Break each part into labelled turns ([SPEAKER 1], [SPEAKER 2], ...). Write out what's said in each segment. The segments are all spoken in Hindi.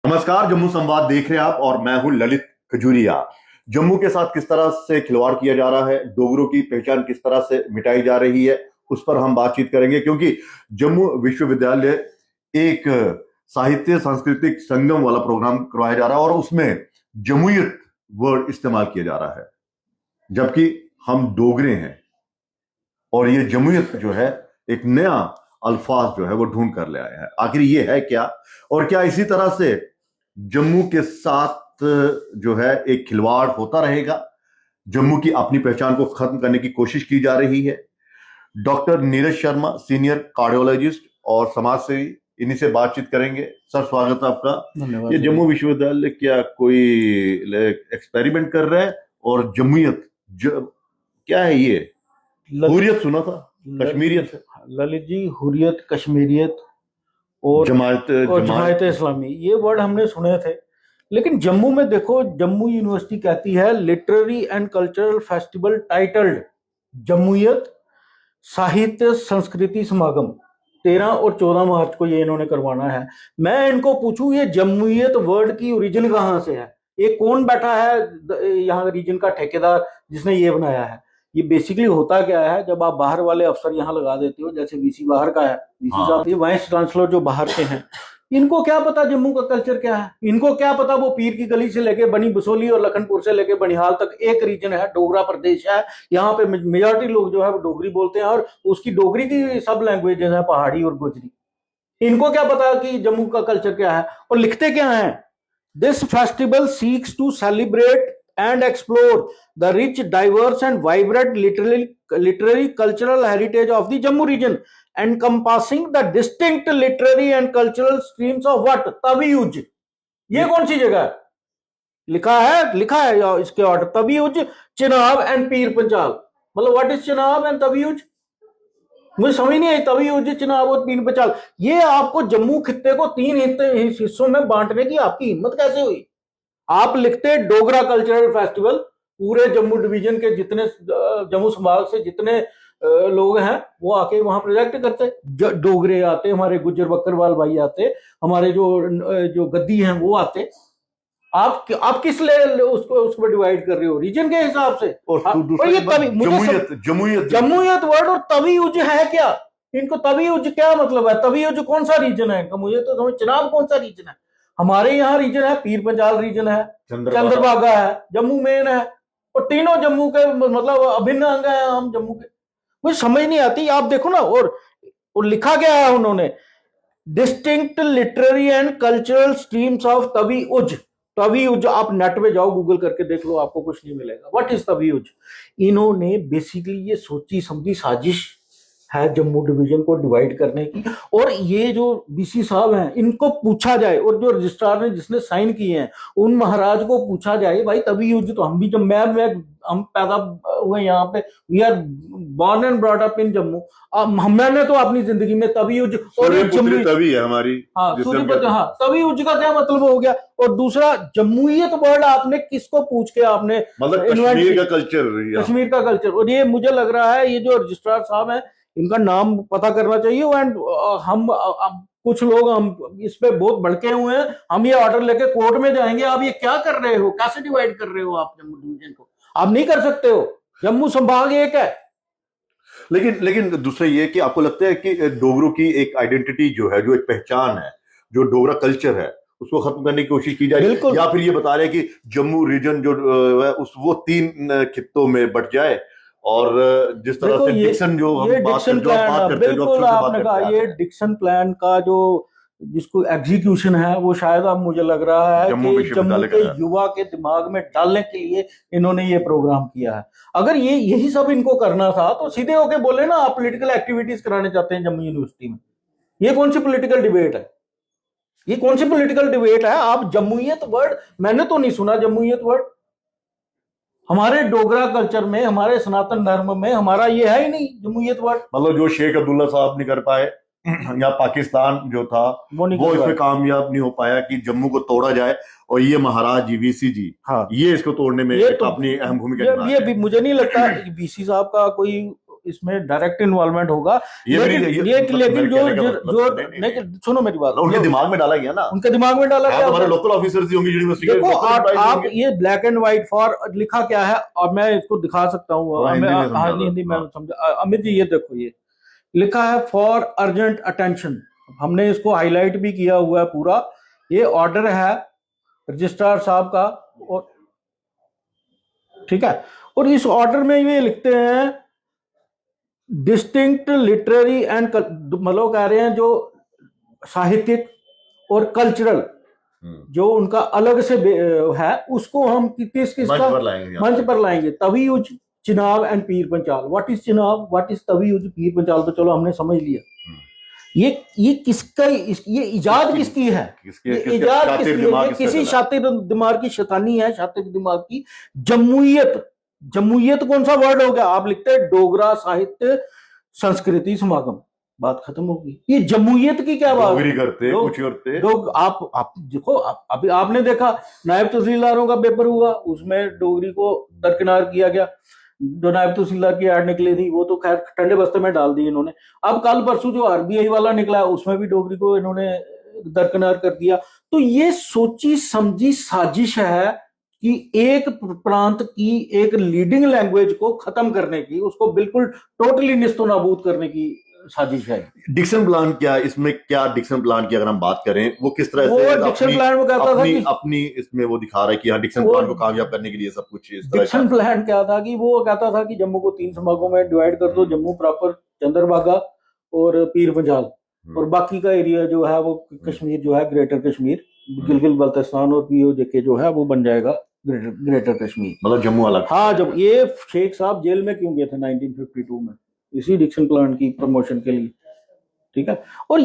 [SPEAKER 1] नमस्कार, जम्मू संवाद देख रहे हैं आप और मैं हूं ललित खजूरिया। जम्मू के साथ किस तरह से खिलवाड़ किया जा रहा है, डोगरों की पहचान किस तरह से मिटाई जा रही है, उस पर हम बातचीत करेंगे। क्योंकि जम्मू विश्वविद्यालय एक साहित्य सांस्कृतिक संगम वाला प्रोग्राम करवाया जा रहा है और उसमें जमूयत वर्ड इस्तेमाल किया जा रहा है, जबकि हम डोगरे हैं और ये जमूयत जो है एक नया अल्फाज जो है वो ढूंढ कर ले आया है। आखिर ये है क्या, और क्या इसी तरह से जम्मू के साथ जो है एक खिलवाड़ होता रहेगा? जम्मू की अपनी पहचान को खत्म करने की कोशिश की जा रही है। Doctor Neeraj Sharma, senior cardiologist और समाज सेवी, इन्हीं से बातचीत करेंगे। सर, स्वागत है आपका।
[SPEAKER 2] धन्यवाद।
[SPEAKER 1] ये जम्मू विश्वविद्यालय क्या कोई एक्सपेरिमेंट कर रहा है? और जमूयत क्या है ये? हुर्रियत सुना था, कश्मीरियत है।
[SPEAKER 2] ललित जी, हुर्रियत, कश्मीरियत और जमायत इस्लामी, ये वर्ड हमने सुने थे। लेकिन जम्मू में देखो, जम्मू यूनिवर्सिटी कहती है literary and cultural festival titled Jammuyat Sahitya Sanskriti समागम 13 और 14 मार्च को ये इन्होंने करवाना है। मैं इनको पूछूं, ये जम्मूयत वर्ड की ओरिजिन कहाँ से है? ये कौन बैठा है यहाँ रीजन का ठेकेदार जिसने ये बनाया है? ये बेसिकली होता क्या है, जब आप बाहर वाले अफसर यहाँ लगा देते हो, जैसे वीसी बाहर का है, वीसी साहब, ये वाइस चांसलर जो बाहर के हैं, इनको क्या पता जम्मू का कल्चर क्या है? इनको क्या पता वो पीर की गली से लेके बनी बसोली और लखनपुर से लेके बनिहाल तक एक रीजन है, डोगरा प्रदेश है। यहाँ पे मेजॉरिटी लोग जो है वो डोगरी बोलते हैं और उसकी डोगरी की सब लैंग्वेजेस है, पहाड़ी और गोजरी। इनको क्या पता कि जम्मू का कल्चर क्या है? और लिखते क्या है? This festival seeks to celebrate and explore the rich, diverse and vibrant literary cultural heritage of the Jammu region, encompassing the distinct literary and cultural streams of what? तवीउज। ये कौन सी जगह है? लिखा है इसके ऑर्डर, तवीउज, चिनाब एंड पीर पंचाल। मतलब व्हाट इज चिनाब एंड तवीउज? मुझे समझ नहीं आई। तवीउज, चिनाब और पीर पंचाल, ये आपको जम्मू खित्ते को 3 हिस्सों में बांटने की आपकी हिम्मत कैसे हुई? आप लिखते डोगरा कल्चरल फेस्टिवल, पूरे जम्मू डिवीजन के जितने जम्मू संभाग से जितने लोग हैं वो आके वहां प्रोजेक्ट करते, डोगरे आते, हमारे गुज्जर बकरवाल भाई आते, हमारे जो गद्दी हैं वो आते। आप किस ले उसको डिवाइड कर रहे हो? रीजन के हिसाब से। और ये जमूयत वर्ड और तवीउज है क्या? इनको तवीउज क्या मतलब है? तवीउज कौन सा रीजन है इनका? मुझे तो समझ, चिनाब कौन सा रीजन है? हमारे यहाँ रीजन है, पीर पंजाल रीजन है, चंद्रभागा है, जम्मू मेन है, और तीनों जम्मू के मतलब अभिन्न अंग हैं हम जम्मू के। मुझे समझ नहीं आती। आप देखो ना, और लिखा गया है उन्होंने, distinct literary and cultural streams of Taviuz. Taviuz आप नेट पे जाओ, गूगल करके देख लो, आपको कुछ नहीं मिलेगा। What is Taviuz? इन्होंने बेसिकली ये सोची समझी साजिश है जम्मू डिवीजन को डिवाइड करने की। और ये जो बीसी साहब हैं, इनको पूछा जाए, और जो रजिस्ट्रार ने जिसने साइन किए हैं उन महाराज को पूछा जाए, भाई तवीउज तो हम भी, जब हम पैदा हुए यहाँ पे, we are born and brought up in Jammu, मैंने तो अपनी जिंदगी में तवीउज और
[SPEAKER 1] तभी है हमारी।
[SPEAKER 2] हाँ, सूर्यपुत्र। हाँ, तवीउज का क्या मतलब हो गया? और दूसरा, जम्मूयत वर्ड आपने किसको पूछ के आपने
[SPEAKER 1] मतलब कश्मीर का कल्चर।
[SPEAKER 2] और ये मुझे लग रहा है ये जो रजिस्ट्रार साहब हैं, इनका नाम पता करना चाहिए। एंड हम कुछ लोग हम इस पे बहुत भड़के हुए हैं, हम ये ऑर्डर लेके कोर्ट में जाएंगे। आप ये क्या कर रहे हो? कैसे डिवाइड कर रहे हो आप जम्मू डिवीजन को? आप नहीं कर सकते हो। जम्मू संभाग एक है।
[SPEAKER 1] लेकिन दूसरा ये कि आपको लगता है कि डोगरों की एक आइडेंटिटी जो है, जो एक पहचान है, जो डोगरा कल्चर है, उसको खत्म करने की कोशिश की जाए, या फिर ये बता रहे हैं कि जम्मू रीजन जो है वो 3 खित्तों में बट जाए? और जिस तरह से डिक्सन जो हम बात करते हैं,
[SPEAKER 2] बिल्कुल आपने कहा, ये डिक्सन प्लान का जो जिसको एग्जीक्यूशन है, वो शायद अब मुझे लग रहा है कि जम्मू के युवा के दिमाग में डालने के लिए इन्होंने ये प्रोग्राम किया है। अगर ये यही सब इनको करना था तो सीधे होके बोले ना, आप पॉलिटिकल एक्टिविटीज कराने चाहते हैं जम्मू यूनिवर्सिटी में। ये कौन सी पॉलिटिकल डिबेट है? ये कौन सी पॉलिटिकल डिबेट है? आप जम्मूयत वर्ड, मैंने तो नहीं सुना जम्मूयत वर्ड। हमारे डोगरा कल्चर में, हमारे सनातन धर्म में हमारा ये है ही नहीं जम्मूयत वर्ड।
[SPEAKER 1] मतलब जो शेख अब्दुल्ला साहब नहीं कर पाए, या पाकिस्तान जो था वो इसमें कामयाब नहीं हो पाया कि जम्मू को तोड़ा जाए, और ये महाराज जी, वीसी जी, हाँ, ये इसको तोड़ने में अपनी अहम भूमिका।
[SPEAKER 2] ये भी मुझे नहीं लगता वीसी साहब का कोई इसमें डायरेक्ट इन्वॉल्वमेंट होगा। लेकिन जो नहीं, सुनो मेरी बात,
[SPEAKER 1] उनके दिमाग में डाला गया ना,
[SPEAKER 2] उनके दिमाग में डाला गया।
[SPEAKER 1] हमारे लोकल ऑफिसर्स होंगे यूनिवर्सिटी
[SPEAKER 2] देखो आप ये ब्लैक एंड व्हाइट फॉर लिखा क्या है, और मैं इसको दिखा सकता हूँ हिंदी में समझा। अमित जी ये देखो, ये लिखा है फॉर अर्जेंट अटेंशन, हमने इसको हाईलाइट भी किया हुआ है पूरा। ये ऑर्डर है रजिस्ट्रार साहब का, और ठीक है, और इस ऑर्डर में ये लिखते हैं डिस्टिंक्ट लिटरेरी एंड, मतलब कह रहे हैं जो साहित्यिक और कल्चरल जो उनका अलग से है, उसको हम किसका मंच पर लाएंगे। तवीउज, Chenab and Pir Panjal. What is Chenab, what is Taviuz, Pir Panjal तो चलो हमने समझ लिया। ये किसका, ये इजाद किसकी है, इजाद किसकी है? ये किसी शातिर दिमाग की शैतानी है, शातिर दिमाग की। जम्मूयत, जम्मूयत कौन सा वर्ड हो गया? आप लिखते हैं डोगरा साहित्य संस्कृति समागम, बात खत्म होगी। ये जम्मूयत की क्या बात
[SPEAKER 1] करते कुछ करते
[SPEAKER 2] लोग। आप देखो, अभी आपने देखा नायब तहसीलदारों का पेपर हुआ, उसमें डोगरी को दरकिनार किया गया। जो नायब तहसीलदार की ऐड निकली थी वो तो खैर ठंडे बस्ते में डाल दी इन्होंने। अब कल परसों जो आरबीआई वाला निकला उसमें भी डोगरी को इन्होंने दरकिनार कर दिया। तो ये सोची समझी साजिश है कि एक प्रांत की एक लीडिंग लैंग्वेज को खत्म करने की, उसको बिल्कुल टोटली निस्तो नाबूद करने की साजिश है।
[SPEAKER 1] डिक्शन प्लान क्या, इसमें क्या डिक्शन प्लान की अगर हम बात करें, वो किस तरह से
[SPEAKER 2] डिक्शन प्लान वो कहता था कि
[SPEAKER 1] अपनी इसमें वो दिखा रहा है कि हाँ डिक्शन प्लान को कामयाब करने के लिए सब कुछ इस तरह।
[SPEAKER 2] डिक्शन प्लान क्या था कि वो कहता था कि जम्मू को 3 संभागों में डिवाइड कर दो, जम्मू प्रॉपर, चंद्रभागा और पीर पंजाल, और बाकी का एरिया जो है वो कश्मीर जो है, ग्रेटर कश्मीर, गिलगित बल्तिस्तान और पीओजेके जो है वो बन जाएगा ग्रेटर कश्मीर,
[SPEAKER 1] मतलब जम्मू अलग।
[SPEAKER 2] हाँ, जब ये शेख साहब जेल में क्यों गए थे 1952 में, इसी डिक्शन प्लान की प्रमोशन के लिए, ठीक है। और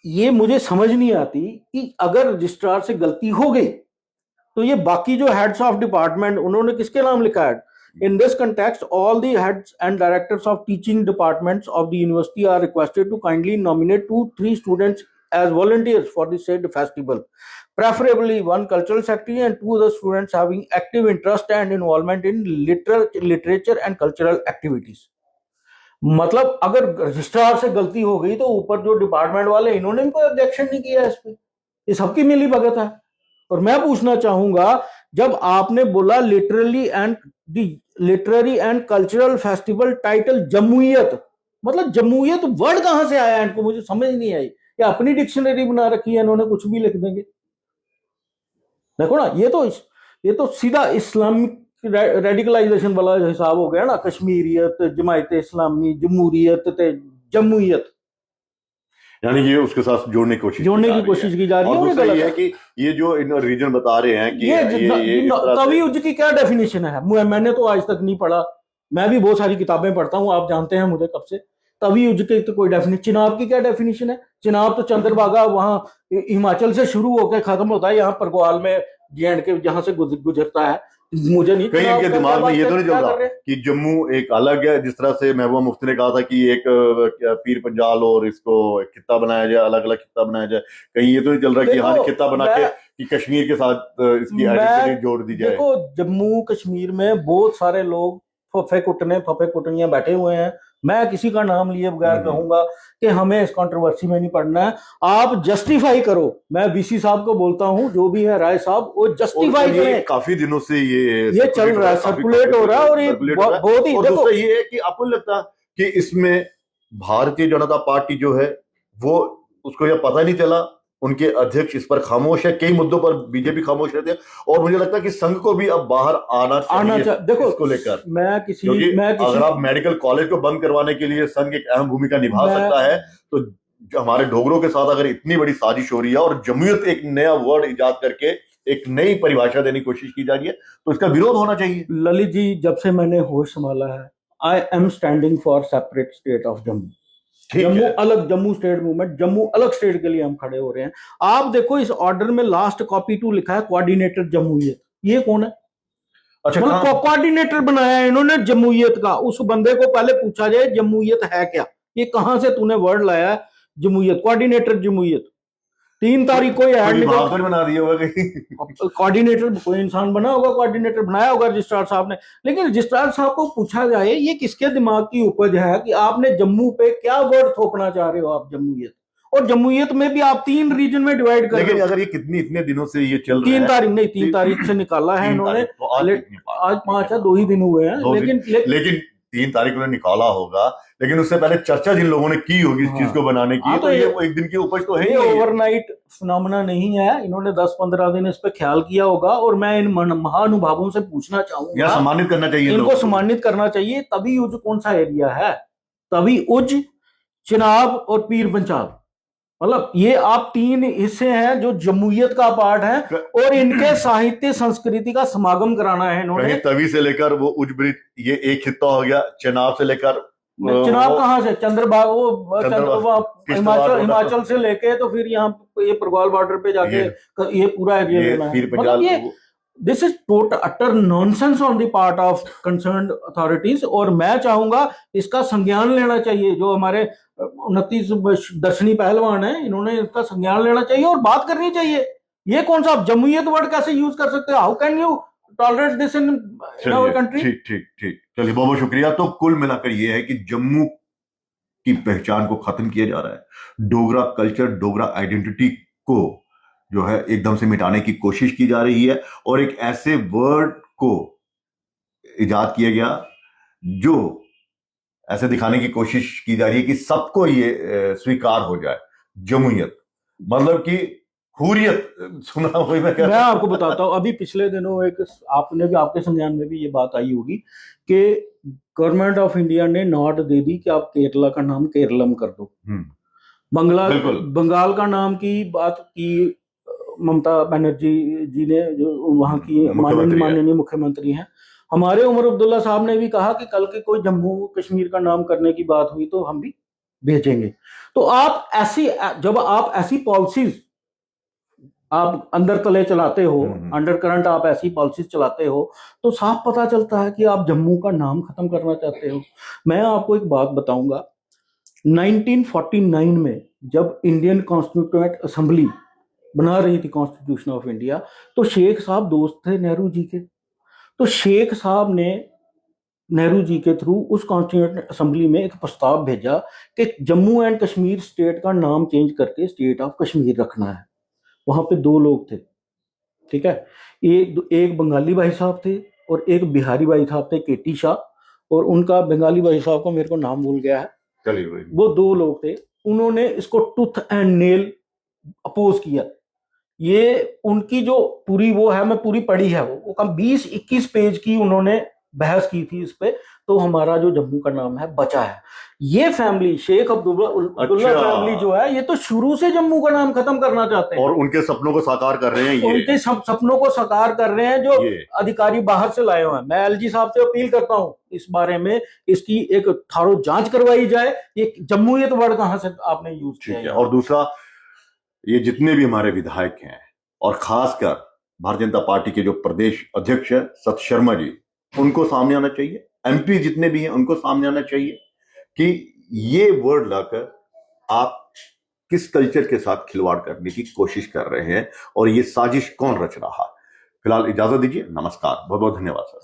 [SPEAKER 2] ये मुझे समझ नहीं आती कि अगर रजिस्ट्रार से गलती हो गई तो ये बाकी जो हेड्स ऑफ डिपार्टमेंट, उन्होंने किसके नाम लिखा है? In this context, all the heads and directors of teaching departments of the university are requested to kindly nominate 2-3 students as volunteers for the said festival. Preferably one cultural secretary and 2 other students having active interest and involvement in literature and cultural activities. मतलब अगर रजिस्ट्रार से गलती हो गई तो ऊपर जो डिपार्टमेंट वाले, इन्होंने भी कोई ऑब्जेक्शन नहीं किया इस पे, ये सबकी मिली भगत है। और मैं पूछना चाहूंगा, जब आपने बोला literary and cultural festival title Jammuyat, मतलब जम्मूयत वर्ड कहां से आया? इनको मुझे समझ नहीं आई। या अपनी डिक्शनरी बना रखी है इन्होंने, कुछ भी लिख देंगे। देखो ना, ये तो सीधा इस्लामिक रेडिकलाइजेशन वाला हिसाब हो गया ना, कश्मीरियत, जमायत इस्लामी, जमहूरियत, जम्मूयत,
[SPEAKER 1] यानी ये उसके साथ जोड़ने की कोशिश
[SPEAKER 2] की जा रही है।
[SPEAKER 1] और दूसरा ये है कि ये जो रीजन बता रहे हैं कि ये
[SPEAKER 2] तवीउज की क्या डेफिनेशन है, मैंने तो आज तक नहीं पढ़ा। मैं भी बहुत सारी किताबें पढ़ता हूँ, आप जानते हैं मुझे कब से। तवीउज की तो कोई डेफिनेशन, चिनाब की क्या डेफिनेशन है? चिनाब तो चंद्रभागा वहां हिमाचल से शुरू होकर खत्म होता है, यहाँ परगवाल में J&K जहां से गुजरता है। मुझे नहीं,
[SPEAKER 1] कहीं इनके दिमाग में ये तो नहीं चल रहा कि जम्मू एक अलग है, जिस तरह से महबूबा मुफ्ती ने कहा था कि एक पीर पंजाल और इसको खित्ता बनाया जाए, अलग अलग खित्ता बनाया जाए। कहीं ये तो नहीं चल रहा कि हाँ खित्ता बना के कि कश्मीर के साथ इसकी आइडेंटिटी जोड़ दी जाए।
[SPEAKER 2] देखो, जम्मू कश्मीर में बहुत सारे लोग फफे कुटनियां बैठे हुए हैं। मैं किसी का नाम लिए बगैर कहूंगा कि हमें इस कंट्रोवर्सी में नहीं पड़ना है। आप जस्टिफाई करो, मैं वीसी साहब को बोलता हूं, जो भी है राय साहब, वो जस्टिफाई करें।
[SPEAKER 1] काफी दिनों से ये
[SPEAKER 2] चल रहा है, सर्कुलेट हो रहा है, और ये बहुत ही।
[SPEAKER 1] दूसरा ये है कि आपको लगता कि इसमें भारतीय जनता पार्टी जो है वो, उसको यह पता नहीं चला, उनके अध्यक्ष इस पर खामोश है, कई मुद्दों पर बीजेपी खामोश रहते हैं, और मुझे लगता है कि संघ को भी अब बाहर आना चाहिए देखो इसको लेकर। मैं अगर आप मेडिकल कॉलेज को बंद करवाने के लिए संघ एक अहम भूमिका निभा सकता है, तो हमारे डोगरों के साथ अगर इतनी बड़ी साजिश हो रही है और जमहूरियत एक नया वर्ड इजाद करके एक नई परिभाषा देने की कोशिश की जा रही है, तो इसका विरोध होना चाहिए।
[SPEAKER 2] ललित जी, जब से मैंने होश संभाला है, I am standing for separate state of Jammu. Jammu अलग, जम्मू स्टेट मूवमेंट, जम्मू अलग स्टेट के लिए हम खड़े हो रहे हैं। आप देखो इस ऑर्डर में लास्ट कॉपी 2 लिखा है कोऑर्डिनेटर जम्मूयत। ये कौन है? अच्छा, मतलब कोऑर्डिनेटर बनाया है इन्होंने जम्मूयत का। उस बंदे को पहले पूछा जाए जम्मूयत है क्या, ये कहां से तूने वर्ड लाया है जम्मूयत, कोऑर्डिनेटर जम्मूयत। 3 तारीख को ऐड निकल
[SPEAKER 1] बना दिया होगा कहीं,
[SPEAKER 2] कोऑर्डिनेटर कोई इंसान बना होगा, कोऑर्डिनेटर बनाया होगा रजिस्ट्रार साहब ने। लेकिन रजिस्ट्रार साहब को पूछा जाए ये किसके दिमाग की उपज है कि आपने जम्मू पे क्या वर्ड थोपना चाह रहे हो आप जम्मूयत, और जम्मूयत में भी आप 3 रीजन में डिवाइड कर रहे हो।
[SPEAKER 1] लेकिन अगर ये इतने दिनों से ये चल रहा है,
[SPEAKER 2] 3 तारीख नहीं, 3 तारीख से निकाला है इन्होंने, आज 5 या 2 ही दिन हुए हैं,
[SPEAKER 1] लेकिन 3 तारीख को निकाला होगा, लेकिन उससे पहले चर्चा जिन लोगों ने की होगी इस चीज को बनाने की, तो ये एक दिन की उपज तो है ही।
[SPEAKER 2] ओवरनाइट फिनोमेना नहीं है, इन्होंने 10-15 दिन इस पे ख्याल किया होगा। और मैं इन महानुभावों से पूछना चाहूंगा,
[SPEAKER 1] सम्मानित करना चाहिए,
[SPEAKER 2] इनको सम्मानित करना चाहिए। तभी उज कौन सा एरिया है, तभी उज, चिनाब और पीर पंचाल, मतलब ये आप 3 हिस्से हैं जो जम्मूयत का पार्ट है, और इनके साहित्य संस्कृति का समागम कराना है इन्होंने।
[SPEAKER 1] तभी से लेकर वो उज ब्रिज, ये एक खित्ता हो गया, चिनाब से लेकर,
[SPEAKER 2] चिनाब कहाँ से, चंद्रबाग, वो हिमाचल से लेके तो फिर यहाँ ये परगवाल बॉर्डर पे जाके ये पूरा एरिया लेना है। मतलब ये this is total utter nonsense on the part of concerned authorities. और मैं चाहूंगा इसका संज्ञान लेना चाहिए, जो हमारे 29 दर्शनी पहलवान है, इन्होंने इसका संज्ञान लेना चाहिए और बात करनी चाहिए। ये कौन सा जम्मूयत वर्ड कैसे यूज कर सकते हो, how can you tolerate this in our country.
[SPEAKER 1] ठीक ठीक ठीक, चलिए बहुत बहुत शुक्रिया। तो कुल मिलाकर ये है कि जम्मू की पहचान को खत्म किया जा रहा है, डोगरा कल्चर, डोगरा आइडेंटिटी को जो है एकदम से मिटाने की कोशिश की जा रही है, और एक ऐसे वर्ड को इजाद किया गया जो ऐसे दिखाने की कोशिश की जा रही है कि सबको ये स्वीकार हो जाए, जम्मूयत, मतलब कि हुरियत सुना हुई। मैं
[SPEAKER 2] आपको बताता हूं, अभी पिछले दिनों एक आपने भी, आपके संज्ञान में भी ये बात आई होगी कि गवर्नमेंट ऑफ इंडिया ने नॉट दे दी कि आप केरला का नाम केरलम कर दो। बंगाल का नाम की बात की ममता बनर्जी जी ने, जो वहां की माननीय मुख्यमंत्री हैं। हमारे उमर अब्दुल्ला साहब ने भी कहा कि कल के कोई जम्मू कश्मीर का नाम करने की बात हुई तो हम भी भेजेंगे। तो आप ऐसी, जब आप ऐसी पॉलिसीज आप अंदर तले चलाते हो, अंडर करंट आप ऐसी पॉलिसीज चलाते हो, तो साफ पता चलता है कि आप जम्मू का नाम खत्म करना चाहते हो। मैं आपको एक बात बताऊंगा, 1949 में जब इंडियन कॉन्स्टिट्यूएंट असेंबली बना रही थी कॉन्स्टिट्यूशन ऑफ इंडिया, तो शेख साहब दोस्त थे नेहरू जी के। तो शेख साहब ने नेहरू जी के थ्रू उस कॉन्स्टिट्यूएंट असेंबली में एक प्रस्ताव भेजा कि जम्मू एंड कश्मीर स्टेट का नाम चेंज करके स्टेट ऑफ कश्मीर रखना है। वहां पे 2 लोग थे, ठीक है, एक बंगाली भाई साहब थे और एक बिहारी भाई साहब थे, केटी शाह, और उनका बंगाली भाई साहब को मेरे को नाम भूल गया है। वो 2 लोग थे, उन्होंने इसको टूथ एंड नेल अपोज किया। ये उनकी जो पूरी वो है, मैं पूरी पढ़ी है, वो कम 20-21 पेज की उन्होंने बहस की थी इस पे, तो हमारा जो जम्मू का नाम है बचा है। ये फैमिली शेख अब्दुल्ला फैमिली जो है, ये तो शुरू से जम्मू का नाम खत्म करना चाहते हैं,
[SPEAKER 1] और उनके सपनों को साकार कर रहे हैं, ये
[SPEAKER 2] उनके सपनों को साकार कर रहे हैं जो अधिकारी बाहर से लाए हुए हैं। मैं एलजी साहब से अपील करता हूं इस बारे में, इसकी एक थारो जांच करवाई जाए, ये जम्मूयत वर्ड कहां से आपने यूज किया है।
[SPEAKER 1] और दूसरा, ये जितने भी हमारे विधायक हैं, और खासकर भारतीय जनता पार्टी के जो प्रदेश अध्यक्ष है सत शर्मा जी, उनको सामने आना चाहिए, एमपी जितने भी हैं उनको सामने आना चाहिए कि ये वर्ड लाकर आप किस कल्चर के साथ खिलवाड़ करने की कोशिश कर रहे हैं, और ये साजिश कौन रच रहा है। फिलहाल इजाजत दीजिए, नमस्कार, बहुत बहुत धन्यवाद सर।